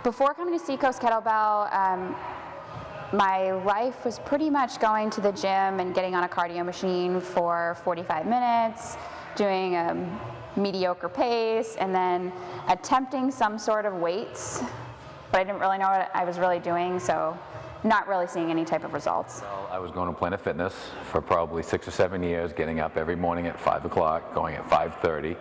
Before coming to Seacoast Kettlebell, my life was pretty much going to the gym and getting on a cardio machine for 45 minutes, doing a mediocre pace, and then attempting some sort of weights, but I didn't really know what I was really doing, so not really seeing any type of results. Well, I was going to Planet Fitness for probably 6 or 7 years, getting up every morning at 5 o'clock, going at 5:30.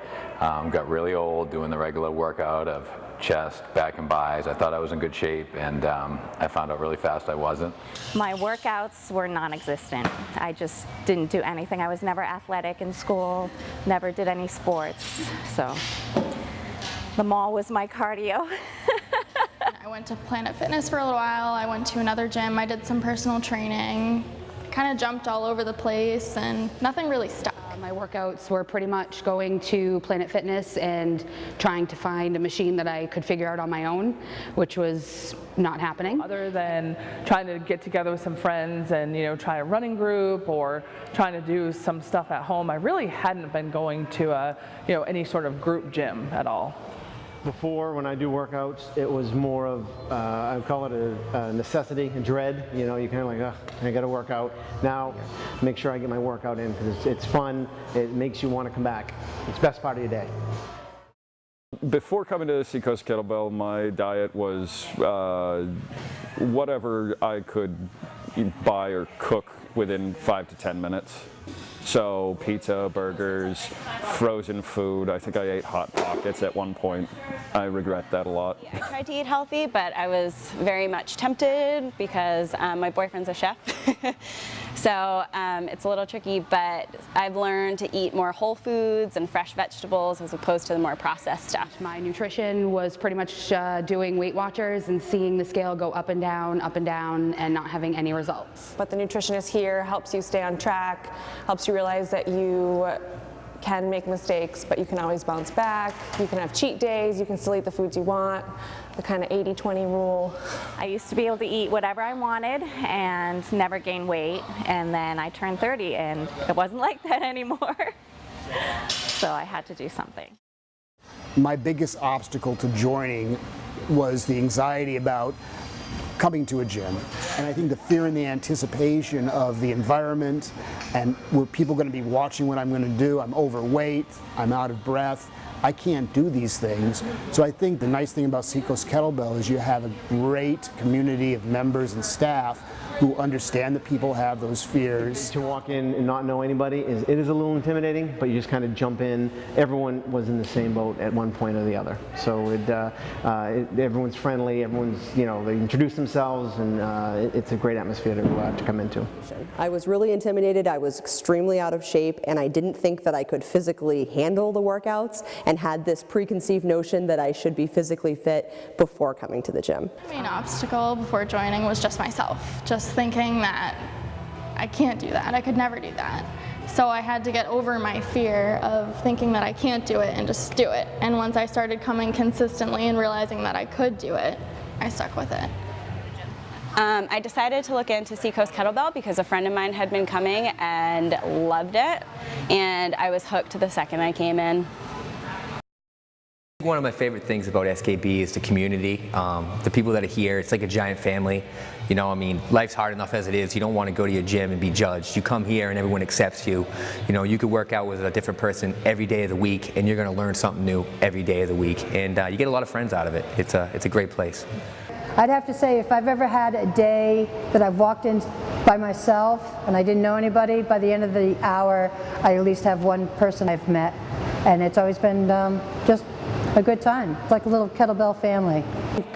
Got really old doing the regular workout of chest, back, and buys. I thought I was in good shape, and I found out really fast I wasn't. My workouts were non-existent. I just didn't do anything. I was never athletic in school, never did any sports, so the mall was my cardio. I went to Planet Fitness for a little while. I went to another gym. I did some personal training. Kind of jumped all over the place and nothing really stuck. My workouts were pretty much going to Planet Fitness and trying to find a machine that I could figure out on my own, which was not happening. Other than trying to get together with some friends and try a running group or trying to do some stuff at home, I really hadn't been going to any sort of group gym at all. Before, when I do workouts, it was more of, I call it a necessity, a dread. You're kind of like, oh, I got to work out. Now, make sure I get my workout in because it's fun. It makes you want to come back. It's the best part of your day. Before coming to Seacoast Kettlebell, my diet was whatever I could buy or cook within 5 to 10 minutes. So pizza, burgers, frozen food. I think I ate Hot Pockets at one point. I regret that a lot. I tried to eat healthy, but I was very much tempted because my boyfriend's a chef. So it's a little tricky, but I've learned to eat more whole foods and fresh vegetables as opposed to the more processed stuff. My nutrition was pretty much doing Weight Watchers and seeing the scale go up and down, and not having any results. But the nutritionist here helps you stay on track, helps you realize that you can make mistakes, but you can always bounce back. You can have cheat days, you can still eat the foods you want, the kind of 80-20 rule. I used to be able to eat whatever I wanted and never gain weight, and then I turned 30 and it wasn't like that anymore. So I had to do something. My biggest obstacle to joining was the anxiety about coming to a gym, and I think the fear and the anticipation of the environment, and were people going to be watching what I'm going to do? I'm overweight, I'm out of breath, I can't do these things. So I think the nice thing about Seacoast Kettlebell is you have a great community of members and staff who understand that people have those fears. To walk in and not know anybody, it is a little intimidating, but you just kind of jump in. Everyone was in the same boat at one point or the other. So everyone's friendly, everyone's, they introduce themselves, and it's a great atmosphere to come into. I was really intimidated, I was extremely out of shape, and I didn't think that I could physically handle the workouts, and had this preconceived notion that I should be physically fit before coming to the gym. The main obstacle before joining was just myself, just thinking that I can't do that, I could never do that. So I had to get over my fear of thinking that I can't do it and just do it. And once I started coming consistently and realizing that I could do it, I stuck with it. I decided to look into Seacoast Kettlebell because a friend of mine had been coming and loved it, and I was hooked the second I came in. One of my favorite things about SKB is the community, the people that are here. It's like a giant family. Life's hard enough as it is. You don't want to go to your gym and be judged. You come here and everyone accepts you. You could work out with a different person every day of the week, and you're going to learn something new every day of the week. And you get a lot of friends out of it. It's a great place. I'd have to say, if I've ever had a day that I've walked in by myself and I didn't know anybody, by the end of the hour, I at least have one person I've met. And it's always been just a good time. It's like a little kettlebell family. I think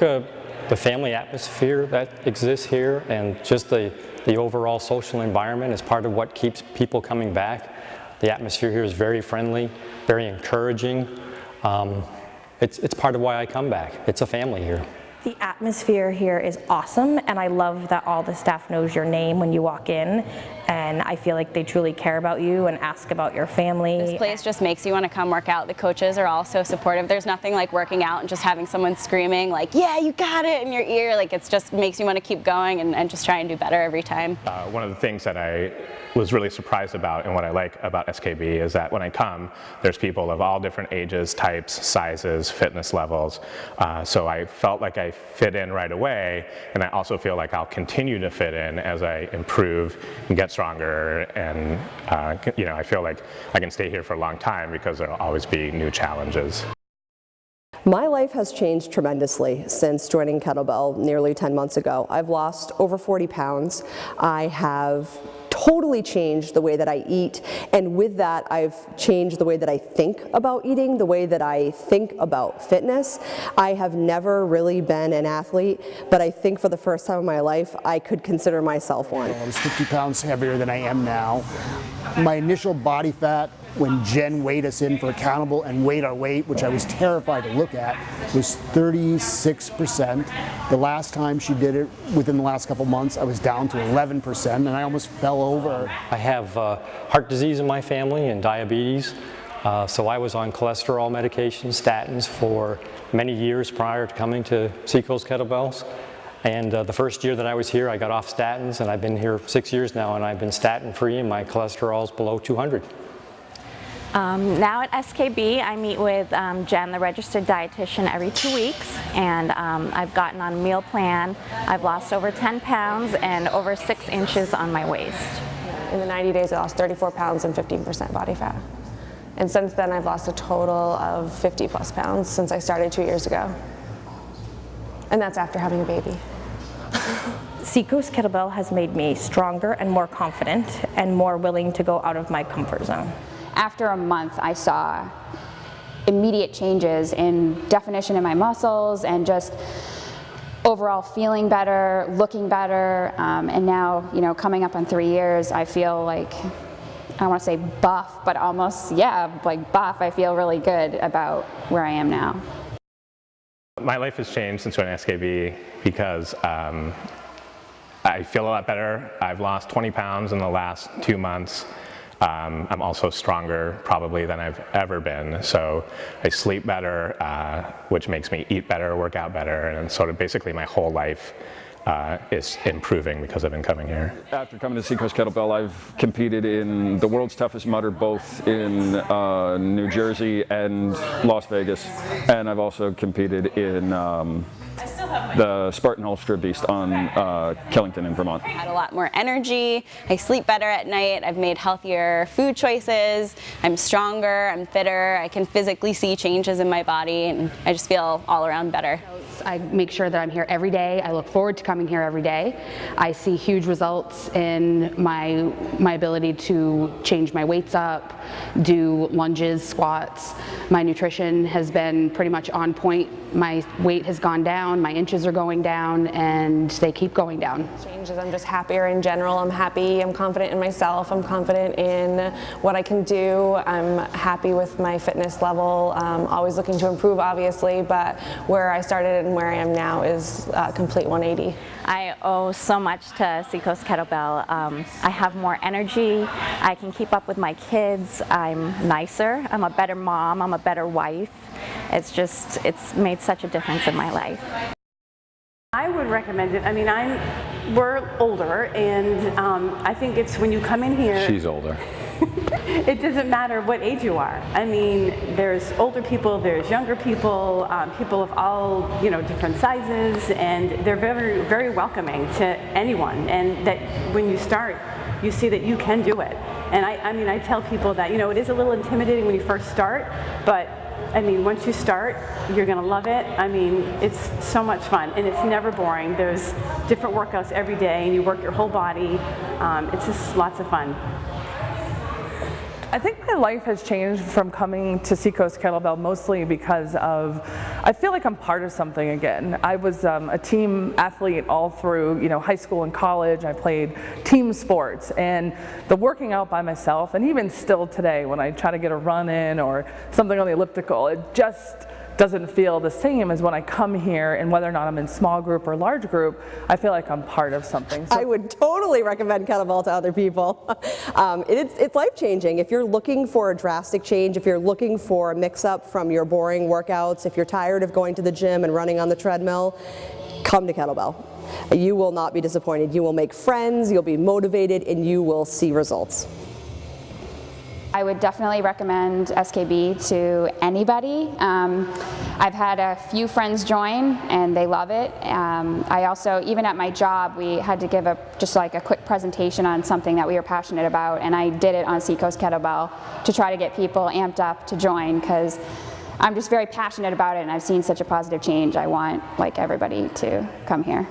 the family atmosphere that exists here and just the overall social environment is part of what keeps people coming back. The atmosphere here is very friendly, very encouraging. It's part of why I come back. It's a family here. The atmosphere here is awesome, and I love that all the staff knows your name when you walk in, and I feel like they truly care about you and ask about your family. This place just makes you want to come work out. The coaches are all so supportive. There's nothing like working out and just having someone screaming like, yeah, you got it, in your ear. Like, it just makes you want to keep going and just try and do better every time. One of the things that I was really surprised about and what I like about SKB is that when I come, there's people of all different ages, types, sizes, fitness levels. So I felt like I I fit in right away, and I also feel like I'll continue to fit in as I improve and get stronger, and you know, I feel like I can stay here for a long time because there'll always be new challenges. My life has changed tremendously since joining Kettlebell nearly 10 months ago. I've lost over 40 pounds. I have totally changed the way that I eat, and with that I've changed the way that I think about eating, the way that I think about fitness. I have never really been an athlete, but I think for the first time in my life I could consider myself one. I was 50 pounds heavier than I am now. My initial body fat, when Jen weighed us in for accountable and weighed our weight, which I was terrified to look at, was 36%. The last time she did it, within the last couple months, I was down to 11%, and I almost fell over. I have heart disease in my family and diabetes, so I was on cholesterol medications, statins, for many years prior to coming to Seacoast Kettlebells. And the first year that I was here, I got off statins, and I've been here 6 years now, and I've been statin-free, and my cholesterol's below 200. Now at SKB, I meet with Jen, the registered dietitian, every 2 weeks, and I've gotten on a meal plan. I've lost over 10 pounds and over 6 inches on my waist. In the 90 days, I lost 34 pounds and 15% body fat. And since then, I've lost a total of 50 plus pounds since I started 2 years ago. And that's after having a baby. Seacoast Kettlebell has made me stronger and more confident and more willing to go out of my comfort zone. After a month, I saw immediate changes in definition in my muscles and just overall feeling better, looking better, and now, you know, coming up on 3 years, I feel like, I don't want to say buff, but almost, yeah, like buff. I feel really good about where I am now. My life has changed since joining SKB because I feel a lot better. I've lost 20 pounds in the last 2 months. I'm also stronger probably than I've ever been, so I sleep better, which makes me eat better, work out better, and sort of basically my whole life is improving because I've been coming here. After coming to Seacoast Kettlebell, I've competed in the World's Toughest Mudder both in New Jersey and Las Vegas, and I've also competed in the Spartan Ultra Beast on Killington in Vermont. I had a lot more energy, I sleep better at night, I've made healthier food choices, I'm stronger, I'm fitter, I can physically see changes in my body, and I just feel all around better. I make sure that I'm here every day. I look forward to coming here every day. I see huge results in my ability to change my weights up, do lunges, squats. My nutrition has been pretty much on point. My weight has gone down, my inches are going down, and they keep going down. Changes, I'm just happier in general. I'm happy, I'm confident in myself, I'm confident in what I can do. I'm happy with my fitness level, always looking to improve obviously, but where I started and where I am now is a complete 180. I owe so much to Seacoast Kettlebell. I have more energy, I can keep up with my kids, I'm nicer, I'm a better mom, I'm a better wife. It's made such a difference in my life. I would recommend it. I mean, we're older, and I think it's when you come in here. She's older. It doesn't matter what age you are. I mean, there's older people, there's younger people, people of all, different sizes, and they're very, very welcoming to anyone. And that when you start, you see that you can do it. And I tell people that, it is a little intimidating when you first start, but once you start, you're gonna love it. It's so much fun, and it's never boring. There's different workouts every day, and you work your whole body. It's just lots of fun. I think my life has changed from coming to Seacoast Kettlebell mostly because I feel like I'm part of something again. I was a team athlete all through high school and college. I played team sports, and the working out by myself, and even still today when I try to get a run in or something on the elliptical, it just doesn't feel the same as when I come here, and whether or not I'm in small group or large group, I feel like I'm part of something. So I would totally recommend kettlebell to other people. It's life-changing. If you're looking for a drastic change, if you're looking for a mix-up from your boring workouts, if you're tired of going to the gym and running on the treadmill, come to kettlebell. You will not be disappointed. You will make friends, you'll be motivated, and you will see results. I would definitely recommend SKB to anybody. I've had a few friends join and they love it. I also, even at my job, we had to give just like a quick presentation on something that we were passionate about, and I did it on Seacoast Kettlebell to try to get people amped up to join, because I'm just very passionate about it and I've seen such a positive change. I want like everybody to come here.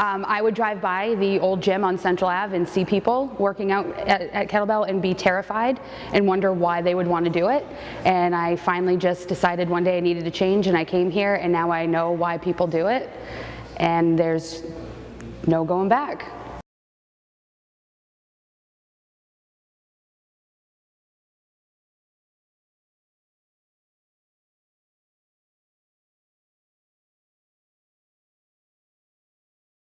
I would drive by the old gym on Central Ave and see people working out at Kettlebell and be terrified and wonder why they would want to do it. And I finally just decided one day I needed to change, and I came here, and now I know why people do it, and there's no going back.